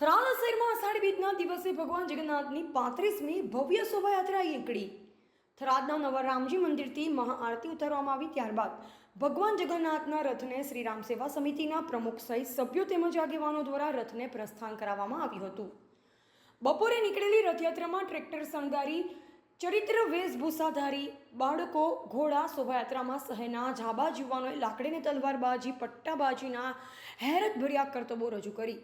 થરાદ શહેરમાં અષાઢી બીજના દિવસે ભગવાન જગન્નાથની 35મી ભવ્ય શોભાયાત્રા નીકળી. થરાદના નવા રામજી મંદિરથી મહાઆરતી ઉતારવામાં આવી. ત્યારબાદ ભગવાન જગન્નાથના રથને શ્રી રામ સેવા સમિતિના પ્રમુખ સહિત સભ્યો તેમજ આગેવાનો દ્વારા રથને પ્રસ્થાન કરાવવામાં આવ્યું હતું. બપોરે નીકળેલી રથયાત્રામાં ટ્રેક્ટર શણગારી ચરિત્ર વેશભૂષાધારી બાળકો ઘોડા શોભાયાત્રામાં શહેરના જાબાજ યુવાનોએ લાકડીને તલવારબાજી પટ્ટાબાજીના હેરતભર્યા કરતબો રજૂ કરી.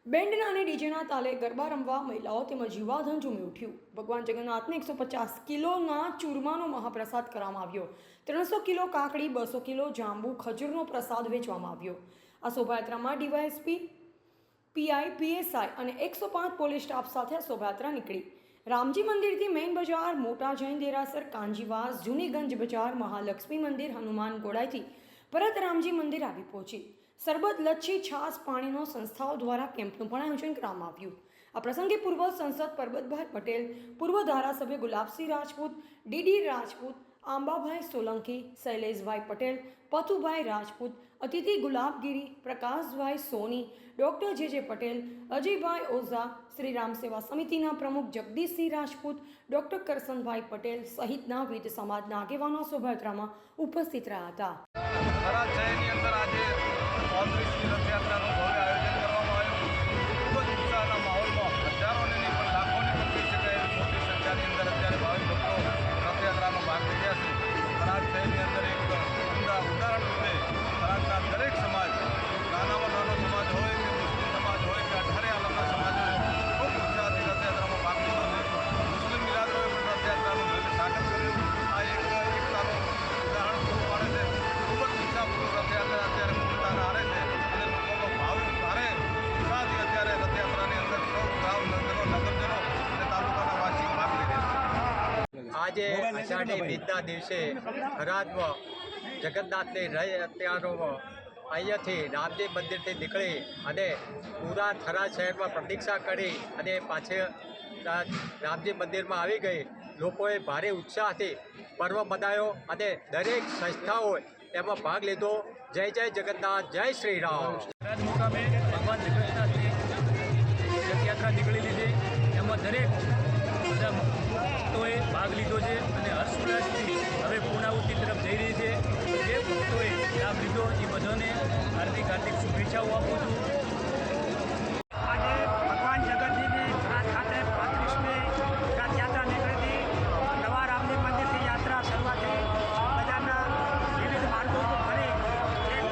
બેન્ડના અને ડીજેના તાલે ગરબા રમવા મહિલાઓ તેમજ યુવાધન ઝૂમી ઉઠ્યું. ભગવાન જગન્નાથને 150 કિલોના ચૂરમાનો મહાપ્રસાદ કરવામાં આવ્યો. 300 કિલો કાકડી, 200 કિલો જાંબુ ખજૂરનો પ્રસાદ વેચવામાં આવ્યો. આ શોભાયાત્રામાં ડીવાયએસપી, પીઆઈ, પીએસઆઈ અને 105 પોલીસ સ્ટાફ સાથે આ શોભાયાત્રા નીકળી. રામજી મંદિરથી મેઇન બજાર, મોટા જૈન દેરાસર, કાંજીવાસ, જૂનીગંજ બજાર, મહાલક્ષ્મી મંદિર, હનુમાન ગોળાઈથી પરત રામજી મંદિર આવી પહોંચી. સરબત, લચ્છી, છાસ, પાણીનો સંસ્થાઓ દ્વારા કેમ્પનું પણ આયોજન કરવામાં આવ્યું. આ પ્રસંગે પૂર્વ સંસદ પરબતભાઈ પટેલ, પૂર્વ ધારાસભ્ય ગુલાબસિંહ રાજપૂત, ડીડી રાજપૂત, આંબાભાઈ સોલંકી, શૈલેષભાઈ પટેલ, પથુભાઈ રાજપૂત, અતિથિ ગુલાબગીરી, પ્રકાશભાઈ સોની, ડૉક્ટર જે પટેલ, અજયભાઈ ઓઝા, શ્રી રામ સેવા સમિતિના પ્રમુખ જગદીશસિંહ રાજપૂત, ડૉક્ટર કરસનભાઈ પટેલ સહિતના વિવિધ સમાજના આગેવાનો શોભાયાત્રામાં ઉપસ્થિત રહ્યા હતા. થરાદ શહેરની અંદર આજે 35મી રથયાત્રાનું ભવ્ય આયોજન કરવામાં આવ્યું. ખૂબ જ ઉત્સાહના માહોલમાં હજારોની નહીં પણ લાખોની પણ કહી શકાય એવી મોટી સંખ્યાની અંદર અત્યારે ભાવિક ભક્તો રથયાત્રામાં ભાગ લઈ રહ્યા છે. થરાદ શહેરની અંદર એક ઉદાહરણ રૂપે થરાદના દરેક સમાજ, નાનામાં નાનો સમાજ હોય કે મુસ્લિમ સમાજ હોય કે 18 આલમના સમાજોએ ખૂબ ઉત્સાહથી રથયાત્રામાં ભાગ લીધો છે. મુસ્લિમ મિલાદોએ પણ રથયાત્રાનું ભવ્ય સ્વાગત કર્યું. આ એક એકતાનું ઉદાહરણ પૂરું પાડે છે. ખૂબ જ ઉત્સાહપૂર્વક રથયાત્રા અત્યારે પૂર્ણતાના આરે છે અને લોકોનો ભારે ઉત્સાહથી અત્યારે રથયાત્રાની અંદર સૌ ગામ નગરજનો અને તાલુકાના વાસીઓ ભાગ લઈ રહ્યા છે. આજે અષાઢી બીજના દિવસે થરાદમાં જગન્નાથની રથયાત્રામાં અહીંયાથી રામજી મંદિરથી નીકળી અને પૂરા થરાદ શહેરમાં પ્રતીક્ષા કરી અને પાછળ રામજી મંદિરમાં આવી ગઈ. લોકોએ ભારે ઉત્સાહથી પર્વ મનાવ્યો અને દરેક સંસ્થાઓએ એમાં ભાગ લીધો. જય જય જગન્નાથ, જય શ્રી રામ. થરાદ મુકામે ભગવાન જગન્નાથની રથયાત્રા નીકળેલી છે. એમાં દરેક બધા ભક્તોએ ભાગ લીધો છે અને હર્ષોલ્લાસથી હવે પૂર્ણાહુતિ તરફ જઈ રહી છે. જે ભક્તોએ લાભ લીધો એ બધાને હાર્દિક શુભેચ્છાઓ આપું છું. આજે ભગવાન જગન્નાથની થરાદ ખાતે 35મી રથયાત્રા નીકળી હતી. નવા રામજી મંદિરથી યાત્રા શરૂઆત થઈ. બજારના વિવિધ માર્ગો પર ફરી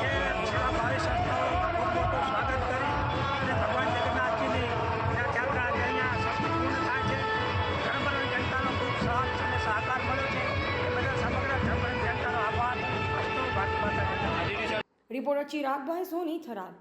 જે સેવાભાવી સંસ્થાઓ ખૂબ મોટું સ્વાગત કરી અને ભગવાન જગન્નાથજીની રથયાત્રા આજે અહીંયા સંપૂર્ણ થાય છે. ધર્મપરાયણ જનતાનો ખૂબ સાથ અને સહકાર મળ્યો છે. એ બદલ સમગ્ર ધર્મપરાયણ જનતાનો આભાર. અસ્તુ ભારત માતા. રિપોર્ટર ચિરાગભાઈ સોની, થરાદ.